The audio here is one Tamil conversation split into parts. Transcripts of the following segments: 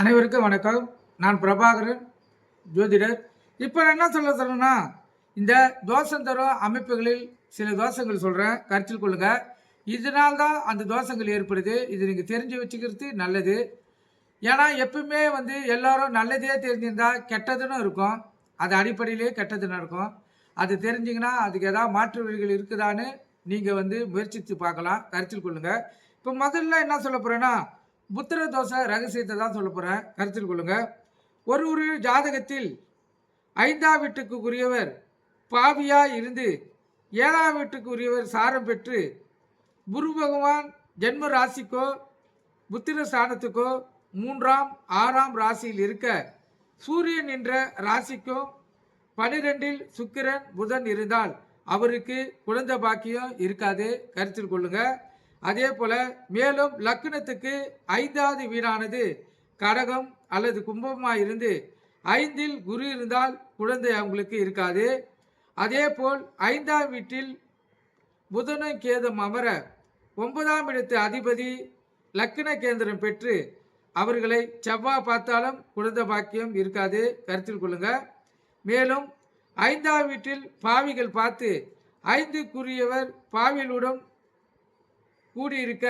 அனைவருக்கும் வணக்கம். நான் பிரபாகரன், ஜோதிடர். இப்போ நான் என்ன சொல்கிறேன்னா, இந்த தோஷம் தரும் அமைப்புகளில் சில தோஷங்கள் சொல்கிறேன், கருத்தில் கொள்ளுங்க. இதனால்தான் அந்த தோஷங்கள் ஏற்படுது. இது நீங்கள் தெரிஞ்சு வச்சுக்கிறது நல்லது. ஏன்னா எப்பவுமே எல்லாரும் நல்லதே தெரிஞ்சிருந்தா கெட்டதுன்னு இருக்கும். அது அடிப்படையிலே கெட்டது நடக்கும். அது தெரிஞ்சிங்கன்னா அதுக்கு ஏதாவது மாற்று வழிகள் இருக்குதான்னு நீங்கள் முயற்சித்து பார்க்கலாம். கருத்தில் கொள்ளுங்க. இப்போ முதல்ல என்ன சொல்ல போகிறேன்னா, புத்திர தோஷ ரகசியத்தை தான் சொல்ல போகிறேன். கருத்தில் கொள்ளுங்க. ஒரு ஜாதகத்தில் 5ஆம் வீட்டுக்கு உரியவர் பாவியாக இருந்து 7ஆம் வீட்டுக்கு உரியவர் சாரம் பெற்று குரு பகவான் ஜென்ம ராசிக்கோ புத்திர ஸ்தானத்துக்கோ 3ஆம் 6ஆம் ராசியில் இருக்க சூரியன் என்ற ராசிக்கும் 12இல் சுக்கிரன் புதன் இருந்தால் அவருக்கு குழந்தை பாக்கியம் இருக்காது. கருத்தில் கொள்ளுங்க. அதே போல மேலும் லக்னத்துக்கு 5வது வீடானது கடகம் அல்லது கும்பமாக இருந்து 5இல் குரு இருந்தால் குழந்தை அவங்களுக்கு இருக்காது. அதே போல் 5ஆம் வீட்டில் புதனும் கேதும் அமர 9ஆம் இடத்து அதிபதி லக்ன கேந்திரம் பெற்று அவர்களை செவ்வாய் பார்த்தாலும் குழந்தை பாக்கியம் இருக்காது. கருத்தில் கொள்ளுங்க. மேலும் 5ஆம் வீட்டில் பாவிகள் பார்த்து 5க்குரியவர் பாவிகளுடன் கூடியிருக்க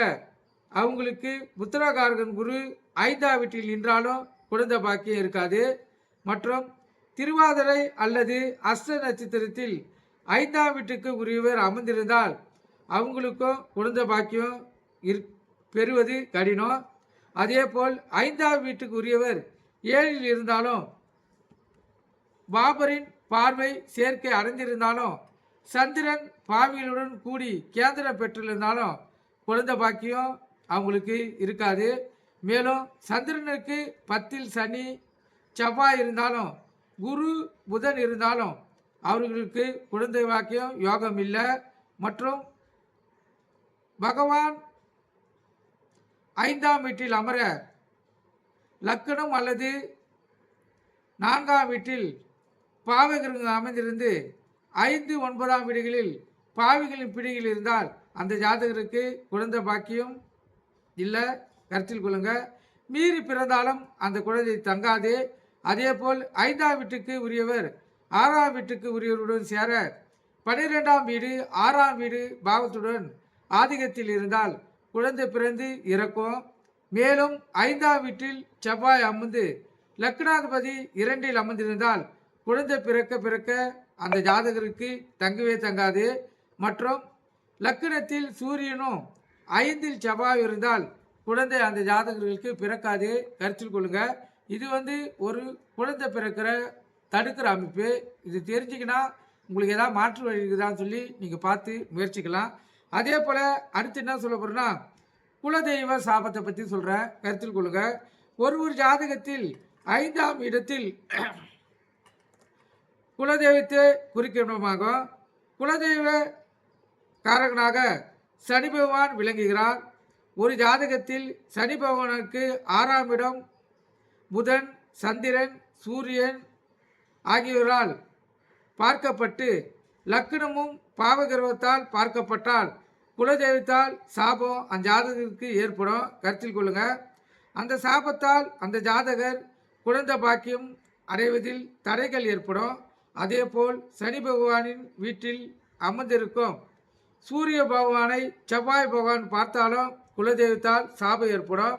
அவங்களுக்கு புத்திரகாரகன் குரு 5ஆம் வீட்டில் நின்றாலும் குழந்தை பாக்கியம் இருக்காது. மற்றும் திருவாதிரை அல்லது அஸ்த நட்சத்திரத்தில் 5ஆம் வீட்டுக்கு உரியவர் அமர்ந்திருந்தால் அவங்களுக்கும் குழந்தை பாக்கியம் பெறுவது கடினம். அதே போல் 5ஆம் வீட்டுக்கு உரியவர் 7இல் இருந்தாலும் பாபரின் பார்வை சேர்க்கை அடைந்திருந்தாலும் சந்திரன் பாவிகளுடன் கூடி கேந்திரம் பெற்றிருந்தாலும் குழந்தை பாக்கியம் அவங்களுக்கு இருக்காது. மேலும் சந்திரனுக்கு 10இல் சனி செவ்வாய் இருந்தாலும் குரு புதன் இருந்தாலும் அவர்களுக்கு குழந்தை பாக்கியம் யோகம் இல்லை. மற்றும் பகவான் 5ஆம் வீட்டில் அமர லக்கணம் அல்லது 4ஆம் வீட்டில் பாவகிரகம் அமைந்திருந்து 5, 9ஆம் வீடுகளில் பாவிகளின் பிடியில் இருந்தால் அந்த ஜாதகருக்கு குழந்தை பாக்கியம் இல்லை. கருத்தில் கொள்ளுங்க. மீறி பிறந்தாலும் அந்த குழந்தை தங்காது. அதே போல் 5ஆம் வீட்டுக்கு உரியவர் 6ஆம் வீட்டுக்கு உரியவருடன் சேர 12ஆம் வீடு 6ஆம் வீடு பாவத்துடன் ஆதிக்கத்தில் இருந்தால் குழந்தை பிறந்து இறக்கும். மேலும் 5ஆம் வீட்டில் செவ்வாய் அமர்ந்து லக்னாதிபதி 2இல் அமர்ந்திருந்தால் குழந்தை பிறக்க அந்த ஜாதகருக்கு தங்கவே தங்காது. மற்றும் லக்னத்தில் சூரியனும் 5இல் செவ்வாய் இருந்தால் குழந்தை அந்த ஜாதகர்களுக்கு பிறக்காது. கருத்தில் கொள்ளுங்க. இது ஒரு குழந்தை பிறக்கிற தடுக்கிற அமைப்பு. இது தெரிஞ்சிக்கினா உங்களுக்கு ஏதாவது மாற்று வழி இருக்குதான்னு சொல்லி நீங்கள் பார்த்து முயற்சிக்கலாம். அதே போல் அடுத்து என்ன சொல்ல போகிறேன்னா, குலதெய்வ சாபத்தை பற்றி சொல்கிறேன். கருத்தில் கொள்ளுங்க. ஒரு ஜாதகத்தில் 5ஆம் இடத்தில் குலதெய்வத்தை குறிக்கணுமாகும். குலதெய்வ காரகனாக சனி பகவான் விளங்குகிறார். ஒரு ஜாதகத்தில் சனி பகவானுக்கு 6ஆம் இடம் புதன் சந்திரன் சூரியன் ஆகியோரால் பார்க்கப்பட்டு லக்னமும் பாவகிரகத்தால் பார்க்கப்பட்டால் குலதெய்வத்தால் சாபம் அந்த ஜாதகருக்கு ஏற்படும். கருத்தில் கொள்ளுங்க. அந்த சாபத்தால் அந்த ஜாதகர் குழந்தை பாக்கியம் அடைவதில் தடைகள் ஏற்படும். அதே போல் சனி பகவானின் வீட்டில் அமர்ந்திருக்கும் சூரிய பகவானை செவ்வாய் பகவான் பார்த்தாலும் குலதெய்வத்தால் சாபம் ஏற்படும்.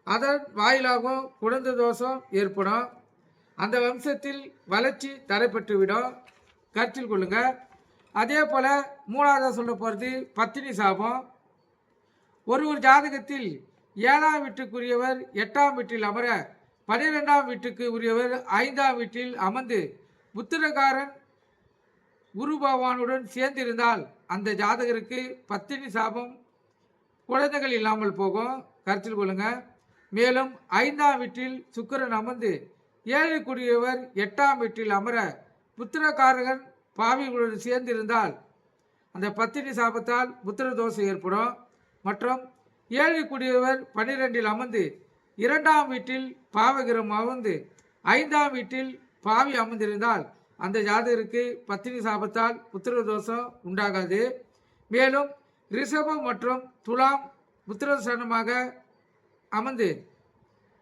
அதன் வாயிலாகவும் குழந்தை தோஷம் ஏற்படும். அந்த வம்சத்தில் வளர்ச்சி தடைப்பட்டுவிடும். கருத்தில் கொள்ளுங்க. அதே போல் மூணாவதாக சொல்ல போகிறது பத்தினி சாபம். ஒரு ஜாதகத்தில் 7ஆம் வீட்டுக்குரியவர் 8ஆம் வீட்டில் அமர 12ஆம் வீட்டுக்கு உரியவர் 5ஆம் வீட்டில் அமர்ந்து புத்திரகாரன் குரு பகவானுடன் சேர்ந்திருந்தால் அந்த ஜாதகருக்கு பத்தினி சாபம் குழந்தைகள் இல்லாமல் போகும். கருத்தில் கொள்ளுங்க. மேலும் 5ஆம் வீட்டில் சுக்கிரன் அமர்ந்து 7க்குரியவர் 8ஆம் வீட்டில் அமர புத்திரகாரகன் பாவிகளுடன் சேர்ந்திருந்தால் அந்த பத்தினி சாபத்தால் புத்திர தோஷம் ஏற்படும். மற்றும் 7க்குரியவர் 12இல் அமர்ந்து 2ஆம் வீட்டில் பாவகிரம் அமர்ந்து 5ஆம் வீட்டில் பாவி அமர்ந்திருந்தால் அந்த ஜாதகருக்கு பத்தினி சாபத்தால் புத்திர தோஷம் உண்டாகாது. மேலும் ரிஷபம் மற்றும் துலாம் புத்திரஸ்தானமாக அமர்ந்து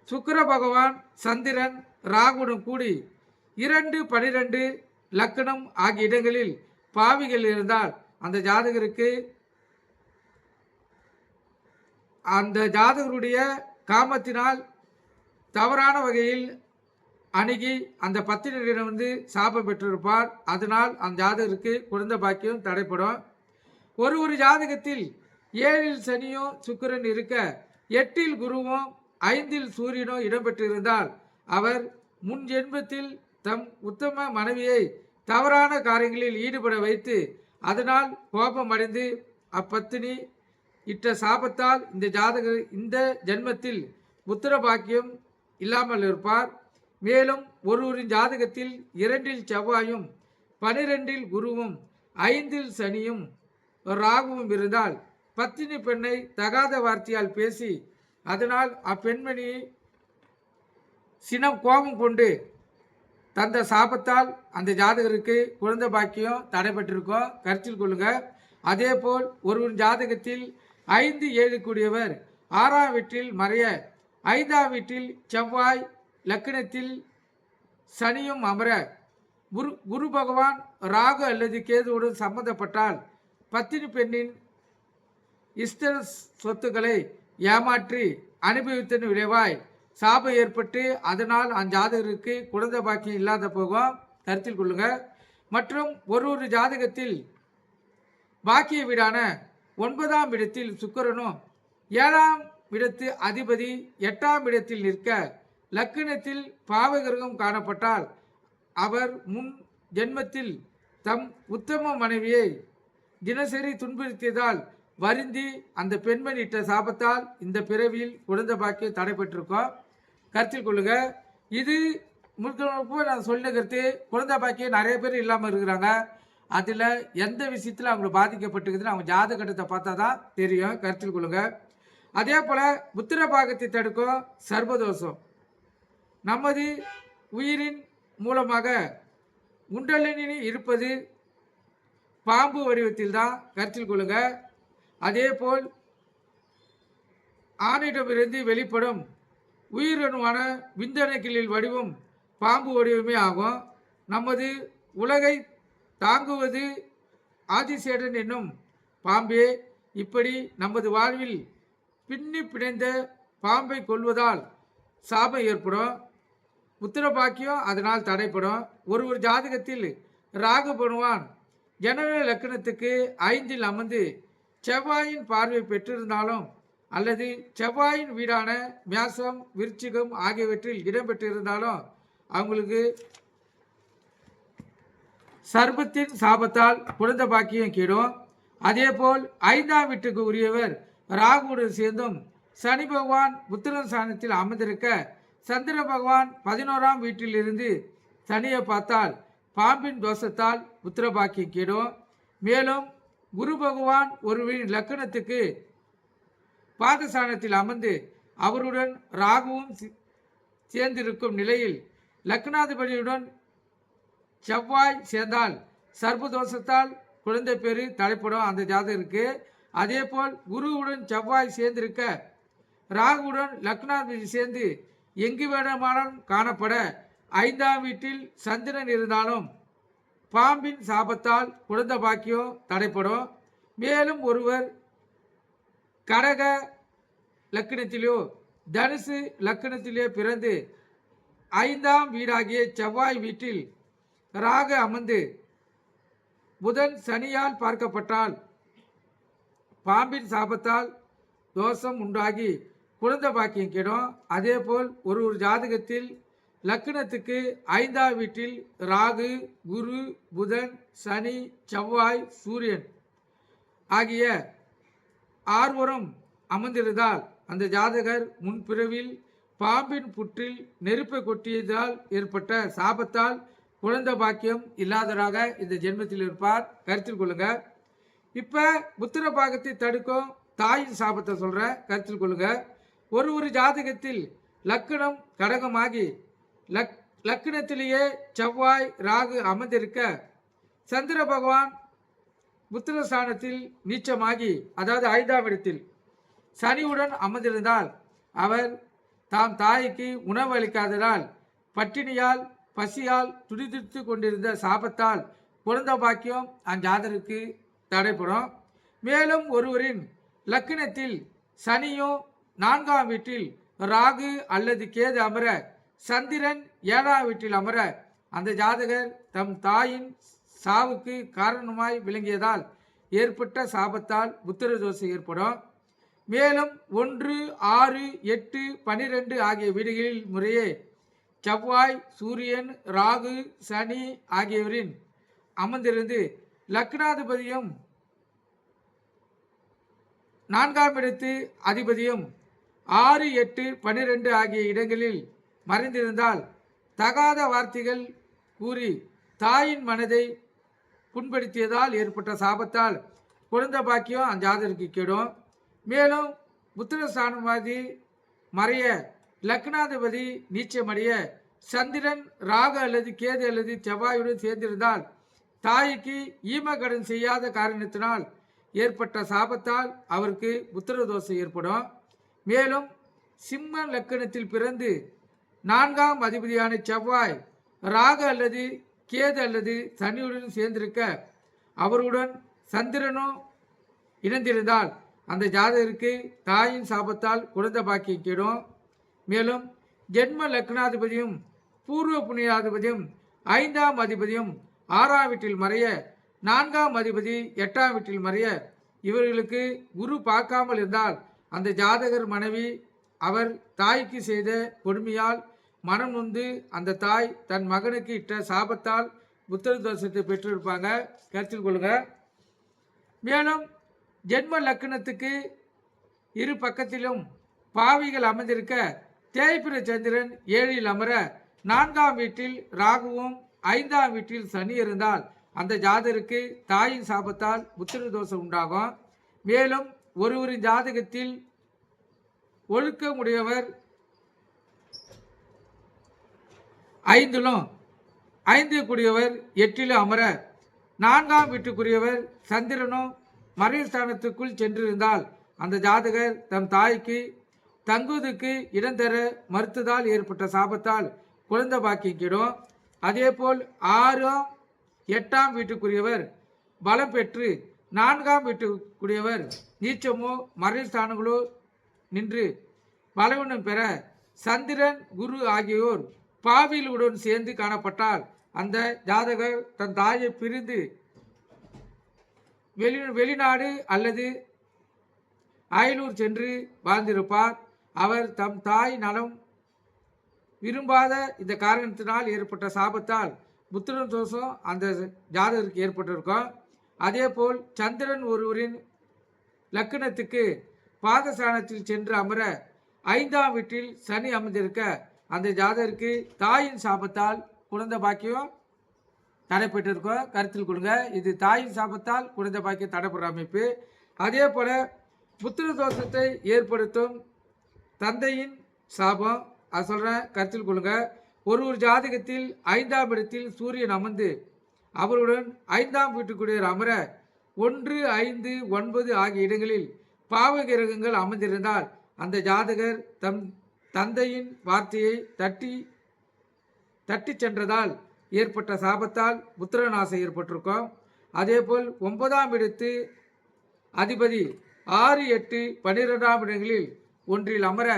சுக்கிர பகவான் சந்திரன் ராகுடன் கூடி 2, 12 லக்னம் ஆகிய இடங்களில் பாவிகள் இருந்தால் அந்த ஜாதகருடைய காமத்தினால் தவறான வகையில் அணுகி அந்த பத்தினிடம் சாபம் பெற்றிருப்பார். அதனால் அந்த ஜாதகருக்கு குழந்தை பாக்கியம் தடைப்படும். ஒரு ஜாதகத்தில் 7ல் சனியோ சுக்கிரன் இருக்க 8ல் குருவும் 5ல் சூரியனோ இடம்பெற்றிருந்தால் அவர் முன் ஜென்மத்தில் தம் உத்தம மனைவியை தவறான காரியங்களில் ஈடுபட வைத்து அதனால் கோபம் அடைந்து அப்பத்தினி இட்ட சாபத்தால் இந்த ஜாதகர் இந்த ஜென்மத்தில் புத்திர பாக்கியம் இல்லாமல் இருப்பார். மேலும் ஒருவரின் ஜாதகத்தில் 2ல் செவ்வாயும் 12ல் குருவும் 5ல் சனியும் ராகுவும் இருந்தால் பத்தினி பெண்ணை தகாத வார்த்தையால் பேசி அதனால் அப்பெண்மணி சினம் கோபம் கொண்டு தந்த சாபத்தால் அந்த ஜாதகருக்கு குழந்தை பாக்கியம் தடைபட்டிருக்கோம், கருத்தில் கொள்ளுங்க. அதே போல் ஒருவரின் ஜாதகத்தில் 5, 7 கூடியவர் 6ஆம் வீட்டில் மறைய 5ஆம் வீட்டில் செவ்வாய் லக்னத்தில் சனியும் அமர குரு பகவான் ராகு அல்லது கேதுவுடன் சம்பந்தப்பட்டால் பத்தினி பெண்ணின் இஷ்ட சொத்துக்களை ஏமாற்றி அனுபவித்தன் விளைவாய் சாபம் ஏற்பட்டு அதனால் அந்த ஜாதகருக்கு குழந்தை பாக்கியம் இல்லாத போகும், கருத்தில் கொள்ளுங்க. மற்றும் ஒரு ஜாதகத்தில் பாக்கிய வீடான 9ஆம் இடத்தில் சுக்கிரனும் 7ஆம் இடத்து அதிபதி 8ஆம் இடத்தில் நிற்க லக்னத்தில் பாவகிரகம் காணப்பட்டால் அவர் முன் ஜென்மத்தில் தம் உத்தம மனைவியை தினசரி துன்புறுத்தியதால் வருந்தி அந்த பெண்மணி இட்ட சாபத்தால் இந்த பிறவியில் குழந்தை பாக்கியம் தடைபட்டிருக்கோம், கருத்தில் கொள்ளுங்க. இது முழுக்க நான் சொல்லின கருத்து. குழந்தை பாக்கியம் நிறைய பேர் இல்லாமல் இருக்கிறாங்க. அதில் எந்த விஷயத்தில் அவங்க பாதிக்கப்பட்டிருக்குதுன்னு அவங்க ஜாதகத்தை பார்த்தா தான் தெரியும், கருத்தில் கொள்ளுங்க. அதே போல் புத்திர பாகத்தை தடுக்கும் சர்வதோஷம் நமது உயிரின் மூலமாக குண்டலினி இருப்பது பாம்பு வடிவத்தில் தான், கருத்தில் கொள்ளுங்க. அதே போல் ஆணிடமிருந்து வெளிப்படும் உயிரணுவான விந்தணுக்களில் வடிவம் பாம்பு வடிவமே ஆகும். நமது உலகை தாங்குவது ஆதிசேடன் என்னும் பாம்பே. இப்படி நமது வாழ்வில் பின்னி பிணைந்த பாம்பை கொள்வதால் சாபம் ஏற்படும், புத்திர பாக்கியம் அதனால் தடைப்படும். ஒரு ஜாதகத்தில் ராகு பகவான் ஜனன லக்னத்துக்கு 5ல் அமர்ந்து செவ்வாயின் பார்வை பெற்றிருந்தாலும் அல்லது செவ்வாயின் வீடான மேசம் விருச்சிகம் ஆகியவற்றில் இடம்பெற்றிருந்தாலும் அவங்களுக்கு சர்பத்தின் சாபத்தால் குழந்தை பாக்கியம் கீடும். அதே போல் 5ஆம் வீட்டுக்கு உரியவர் ராகுவுடன் சேர்ந்தும் சனி பகவான் புத்திரன் ஸ்தானத்தில் அமர்ந்திருக்க சந்திர பகவான் 11ஆம் வீட்டில் இருந்து சனியை பார்த்தால் பாம்பின் தோஷத்தால் புத்திர பாக்கியம் கீடும். மேலும் குரு பகவான் ஒருவரின் லக்கணத்துக்கு பாதஸ்தானத்தில் அமர்ந்து அவருடன் ராகுவும் சேர்ந்திருக்கும் நிலையில் லக்னாதிபதியுடன் செவ்வாய் சேர்ந்தால் சர்பதோஷத்தால் குழந்தை பேரு தடைப்படும் அந்த ஜாதகருக்கு. அதே போல் குருவுடன் செவ்வாய் சேர்ந்திருக்க ராகுவுடன் லக்னாதிபதி சேர்ந்து எங்கு வேண்டுமானாலும் காணப்பட 5ஆம் வீட்டில் சந்திரன் இருந்தாலும் பாம்பின் சாபத்தால் குழந்தை பாக்கியம் தடைப்படும். மேலும் ஒருவர் கடக லக்கணத்திலோ தனுசு லக்கணத்திலே பிறந்து 5ஆம் வீடாகிய செவ்வாய் வீட்டில் ராகு அமர்ந்து புதன் சனியால் பார்க்கப்பட்டால் பாம்பின் சாபத்தால் தோஷம் உண்டாகி குழந்தை பாக்கியம் கெடும். அதே போல் ஒரு ஜாதகத்தில் லக்னத்துக்கு 5ஆம் வீட்டில் ராகு குரு புதன் சனி செவ்வாய் சூரியன் ஆகிய 6 அமர்ந்திருந்தால் அந்த ஜாதகர் முன்பிறவில் பாம்பின் புற்றில் நெருப்பை கொட்டியதால் ஏற்பட்ட சாபத்தால் குழந்தை பாக்கியம் இல்லாதவராக இந்த ஜென்மத்தில் இருப்பார், கருத்தில் கொள்ளுங்க. இப்போ புத்திர பாகத்தை தடுக்கும் தாயின் சாபத்தை சொல்கிறேன், கருத்தில் கொள்ளுங்க. ஒரு ஜாதகத்தில் லக்கணம் கடகமாகி லக்கணத்திலேயே செவ்வாய் ராகு அமர்ந்திருக்க சந்திர பகவான் புத்திரஸ்தானத்தில் நீச்சமாகி அதாவது 5ஆம் இடத்தில் சனியுடன் அமர்ந்திருந்தால் அவர் தாம் தாய்க்கு உணவு அளிக்காததால் பட்டினியால் பசியால் துடிதுடித்து கொண்டிருந்த சாபத்தால் குழந்தை பாக்கியம் அஞ்சாதருக்கு தடைப்படும். மேலும் ஒருவரின் லக்கினத்தில் சனியோ 4ஆம் வீட்டில் ராகு அல்லது கேது அமர, சந்திரன் 7ஆம் வீட்டில் அமர அந்த ஜாதகர் தம் தாயின் சாவுக்கு காரணமாய் விளங்கியதால் ஏற்பட்ட சாபத்தால் புத்திர தோஷம் ஏற்படும். மேலும் 1, 6, 8, 12 ஆகிய வீடுகளில் முறையே செவ்வாய், சூரியன், ராகு, சனி ஆகியவரின் அமர்ந்திருந்து லக்னாதிபதியும் 4ஆம் இடத்து அதிபதியும் 6, 8, 12 ஆகிய இடங்களில் மறைந்திருந்தால் தகாத வார்த்தைகள் கூறி தாயின் மனதை புண்படுத்தியதால் ஏற்பட்ட சாபத்தால் குழந்தை பாக்கியம் அந்த ஜாதகருக்கு கெடும். மேலும் புத்திரஸ்தானவாதி மறைய, லக்னாதிபதி நீச்சமடைய, சந்திரன் ராகு அல்லது கேது அல்லது செவ்வாயுடன் சேர்ந்திருந்தால் தாய்க்கு ஈமக்கடன் செய்யாத காரணத்தினால் ஏற்பட்ட சாபத்தால் அவருக்கு புத்திர தோஷம் ஏற்படும். மேலும் சிம்ம லக்கணத்தில் பிறந்து 4ஆம் அதிபதியான செவ்வாய் ராகு அல்லது கேது அல்லது சனியுடன் சேர்ந்திருக்க அவருடன் சந்திரனும் இணைந்திருந்தால் அந்த ஜாதகருக்கு தாயின் சாபத்தால் குழந்தை பாக்கியம் கெடும். மேலும் ஜென்ம லக்னாதிபதியும் பூர்வ புண்ணியாதிபதியும் 5ஆம் அதிபதியும் 6ஆம் வீட்டில் மறைய, 4ஆம் அதிபதி 8ஆம் வீட்டில் மறைய இவர்களுக்கு குரு பார்க்காமல் இருந்தால் அந்த ஜாதகர் மனைவி அவர் தாய்க்கு செய்த கொடுமையால் மனம் நொந்து அந்த தாய் தன் மகனுக்கு இட்ட சாபத்தால் புத்திர தோஷத்தை பெற்றிருப்பாங்க. கருத்தில் கொள்ளுங்க. மேலும் ஜென்ம லக்னத்துக்கு இரு பக்கத்திலும் பாவிகள் அமைந்திருக்க தேய்பிர சந்திரன் 7இல் அமர, 4ஆம் வீட்டில் ராகுவும் 5ஆம் வீட்டில் சனி இருந்தால் அந்த ஜாதகருக்கு தாயின் சாபத்தால் புத்திர தோஷம் உண்டாகும். மேலும் ஒருவரின் ஜாதகத்தில் ஒழுக்கமுடையவர் 5லும் 5 கூடியவர் 8லும் அமர, 4ஆம் வீட்டுக்குரியவர் சந்திரனும் மறைஸ்தானத்துக்குள் சென்றிருந்தால் அந்த ஜாதகர் தம் தாய்க்கு தங்குவதற்கு இடம் தர மறுத்ததால் ஏற்பட்ட சாபத்தால் குழந்தை பாக்கியம் கெடும். அதேபோல் 6ஆம் 8ஆம் வீட்டுக்குரியவர் பலம் பெற்று 4ஆம் வீட்டுக்குரியவர் நீச்சமோ மறைஸ்தானங்களோ நின்று பலவீனம் பெற சந்திரன் குரு ஆகியோர் பாவிகளுடன் சேர்ந்து காணப்பட்டால் அந்த ஜாதகர் தன் தாயை பிரிந்து வெளிநாடு அல்லது அயலூர் சென்று வாழ்ந்திருப்பார். அவர் தம் தாய் நலம் விரும்பாத இந்த காரணத்தினால் ஏற்பட்ட சாபத்தால் புத்திர தோஷம் அந்த ஜாதகருக்கு ஏற்பட்டிருக்கும். அதேபோல் சந்திரன் ஒருவரின் லக்கணத்துக்கு பாதஸ்தானத்தில் சென்று அமர, 5ஆம் வீட்டில் சனி அமர்ந்திருக்க அந்த ஜாதகருக்கு தாயின் சாபத்தால் குழந்தை பாக்கியம் தடைப்பட்டிருக்கும். கருத்தில் கொடுங்க. இது தாயின் சாபத்தால் குழந்தை பாக்கியம் தடைப்படுற அமைப்பு. அதே போல புத்திர தோஷத்தை ஏற்படுத்தும் தந்தையின் சாபம், அது சொல்கிறேன், கருத்தில் கொள்ளுங்க. ஒரு ஜாதகத்தில் 5ஆம் இடத்தில் சூரியன் அமர்ந்து அவருடன் 5ஆம் வீட்டுக்குரியவர் அமர 1, 5, 9 ஆகிய இடங்களில் பாவ கிரகங்கள் அமர்ந்திருந்தால் அந்த ஜாதகர் தம் தந்தையின் வார்த்தையை தட்டி சென்றதால் ஏற்பட்ட சாபத்தால் புத்திரநாசம் ஏற்பட்டிருக்கும். அதேபோல் 9ஆம் இடத்து அதிபதி 6, 8, 12ஆம் இடங்களில் ஒன்றில் அமர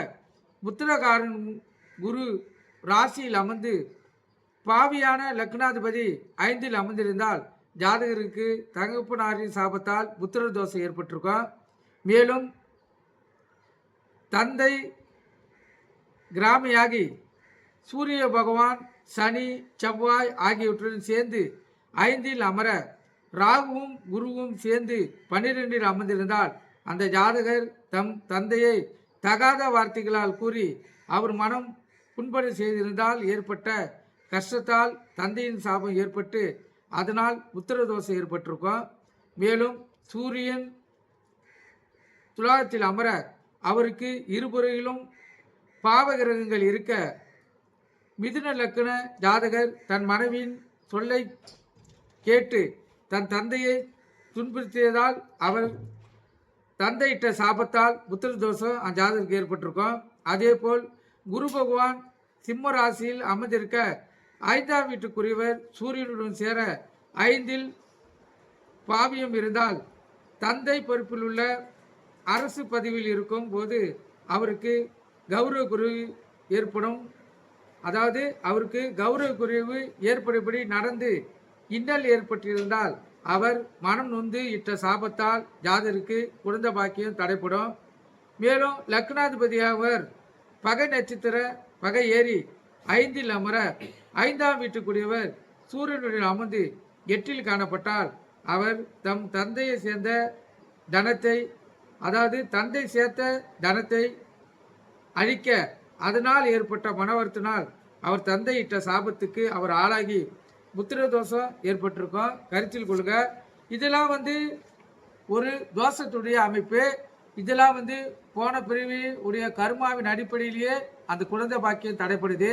புத்திரகாரன் குரு ராசியில் அமர்ந்து பாவியான லக்னாதிபதி 5இல் அமர்ந்திருந்தால் ஜாதகருக்கு தகப்பனாரின் சாபத்தால் புத்திர தோஷம் ஏற்பட்டிருக்கும். மேலும் தந்தை கிராமியாகி சூரிய பகவான் சனி செவ்வாய் ஆகியவற்றுடன் சேர்ந்து 5இல் அமர, ராகுவும் குருவும் சேர்ந்து 12இல் அமர்ந்திருந்தால் அந்த ஜாதகர் தம் தந்தையை தகாத வார்த்தைகளால் கூறி அவர் மனம் புண்படை செய்திருந்தால் ஏற்பட்ட கஷ்டத்தால் தந்தையின் சாபம் ஏற்பட்டு அதனால் புத்திர தோஷம் ஏற்பட்டிருக்கும். மேலும் சூரியன் துலாத்தில் அமர அவருக்கு இருபுறையிலும் பாவகிரகங்கள் இருக்க மிதுன லக்ன ஜாதகர் தன் மனைவியின் சொல்லை கேட்டு தன் தந்தையை துன்புறுத்தியதால் அவர் தந்தையிட்ட சாபத்தால் புத்திர தோஷம் அந்த ஜாதகருக்கு ஏற்பட்டிருக்கும். அதேபோல் குரு பகவான் சிம்ம ராசியில் அமர்ந்திருக்க 5ஆம் வீட்டுக்குரியவர் சூரியனுடன் சேர 5இல் பாவியம் இருந்தால் தந்தை பொறுப்பில் உள்ள அரசு பதவியில் இருக்கும் போது அவருக்கு கௌரவ குறைவு ஏற்படும். அதாவது அவருக்கு கௌரவ குறைவு ஏற்படும்படி நடந்து இன்னல் ஏற்பட்டிருந்தால் அவர் மனம் நொந்து இட்ட சாபத்தால் ஜாதருக்கு குழந்தை பாக்கியம் தடைப்படும். மேலும் லக்னாதிபதியாவர் பகை நட்சத்திர பகை ஏறி 5இல் அமர 5ஆம் வீட்டுக்குரியவர் சூரியனுடன் அமர்ந்து 8இல் காணப்பட்டால் அவர் தம் தந்தையை சேர்ந்த தனத்தை, அதாவது தந்தை சேர்த்த தனத்தை அழிக்க அதனால் ஏற்பட்ட மனவருத்தினால் அவர் தந்தை இட்ட சாபத்துக்கு அவர் ஆளாகி புத்திர தோஷம் ஏற்பட்டிருக்கும். கருத்தில் கொள்ளுங்க. இதெல்லாம் ஒரு தோஷத்துடைய அமைப்பு. இதெல்லாம் போன பிரிவு உடைய கர்மாவின் அடிப்படையிலேயே அந்த குழந்தை பாக்கியம் தடைப்படுது.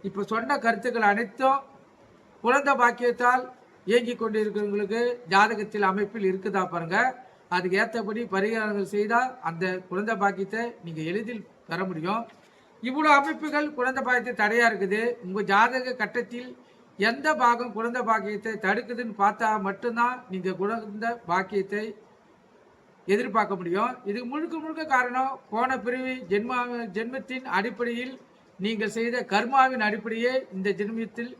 இப்போ சொன்ன கருத்துக்கள் அனைத்தும் குழந்தை பாக்கியத்தால் இயங்கி கொண்டு இருக்கிறவங்களுக்கு ஜாதகத்தில் அமைப்பில் இருக்குதா பாருங்க. அதுக்கு ஏற்றபடி பரிகாரங்கள் செய்தால் அந்த குழந்தை பாக்கியத்தை நீங்கள் எளிதில் பெற முடியும். இவ்வளோ அமைப்புகள் குழந்தை பாக்கியத்தை தடையாக இருக்குது. உங்கள் ஜாதக கட்டத்தில் எந்த பாகம் குழந்தை பாக்கியத்தை தடுக்குதுன்னு பார்த்தா மட்டும்தான் நீங்கள் குழந்தை பாக்கியத்தை எதிர்பார்க்க முடியும். இதுக்கு முழுக்க முழுக்க காரணம் போன பிரிவு ஜென்மத்தின் அடிப்படையில் நீங்கள் செய்த கர்மாவின் அடிப்படையே இந்த ஜென்மத்தில்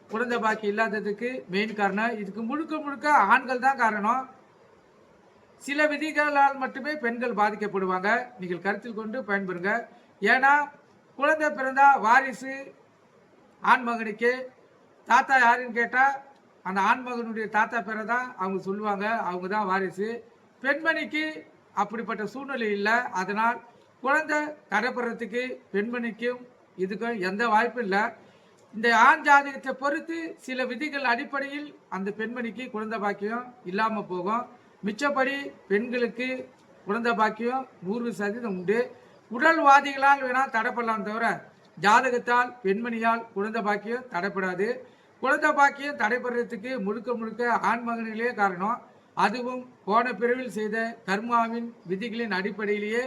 குழந்தை பாக்கியம் இல்லாததுக்கு மெயின் காரணம். இதுக்கு முழுக்க முழுக்க ஆண்கள் தான் காரணம். சில விதிகளால் மட்டுமே பெண்கள் பாதிக்கப்படுவாங்க. நீங்கள் கருத்தில் கொண்டு பயன்பெறுங்க. ஏன்னா குழந்தை பிறந்தா வாரிசு ஆண்மகனுக்கு தாத்தா யாருன்னு கேட்டால் அந்த ஆண்மகனுடைய தாத்தா பேரை தான் அவங்க சொல்லுவாங்க. அவங்க தான் வாரிசு. பெண்மணிக்கு அப்படிப்பட்ட சூழ்நிலை இல்லை. அதனால் குழந்தை தடைப்படுறதுக்கு பெண்மணிக்கும் இதுக்கும் எந்த வாய்ப்பும் இல்லை. இந்த ஆண் ஜாதகத்தை பொறுத்து சில விதிகள் அடிப்படையில் அந்த பெண்மணிக்கு குழந்தை பாக்கியம் இல்லாமல் போகும். மிச்சப்படி பெண்களுக்கு குழந்தை பாக்கியம் 100% உண்டு. உடல்வாதிகளால் வேணால் தடைப்படலாம் தவிர ஜாதகத்தால் பெண்மணியால் குழந்தை பாக்கியம் தடைப்படாது. குழந்தை பாக்கியம் தடைப்படுறதுக்கு முழுக்க முழுக்க ஆண்மகனிலே காரணம். அதுவும் போன பிரிவில் செய்த கர்மாவின் விதிகளின் அடிப்படையிலேயே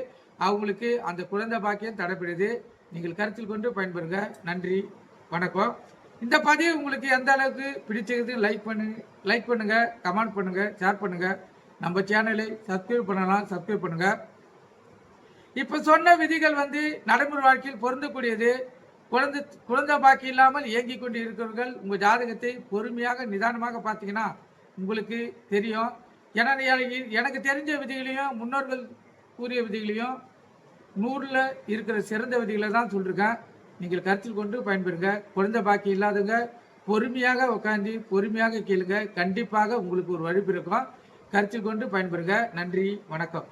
அவங்களுக்கு அந்த குழந்தை பாக்கியம் தடைப்படுது. நீங்கள் கருத்தில் கொண்டு பயன்பெறுங்க. நன்றி, வணக்கம். இந்த பதிவு உங்களுக்கு எந்த அளவுக்கு பிடிச்சிருக்கு லைக் பண்ணுங்க, கமெண்ட் பண்ணுங்க, ஷேர் பண்ணுங்க. நம்ம சேனலை சப்ஸ்கிரைப் பண்ணலாம், சப்ஸ்கிரைப் பண்ணுங்க. இப்போ சொன்ன விதிகள் நடைமுறை வாழ்க்கையில் பொருந்தக்கூடியது. குழந்தை பாக்கி இல்லாமல் இயங்கி கொண்டு இருக்கிறவர்கள் உங்கள் ஜாதகத்தை பொறுமையாக நிதானமாக பார்த்தீங்கன்னா உங்களுக்கு தெரியும். ஏன்னா எனக்கு தெரிஞ்ச விதிகளையும் முன்னோர்கள் கூறிய விதிகளையும் 100ல் இருக்கிற சிறந்த விதிகளை தான் சொல்லியிருக்கேன். நீங்கள் கருத்தில் கொண்டு பயன்பெறுங்க. குழந்தை பாக்கி இல்லாதவங்க பொறுமையாக உட்காந்து பொறுமையாக கேளுங்க. கண்டிப்பாக உங்களுக்கு ஒரு வழி பிறக்கும். கருத்தில் கொண்டு பயன்பெறுங்க. நன்றி, வணக்கம்.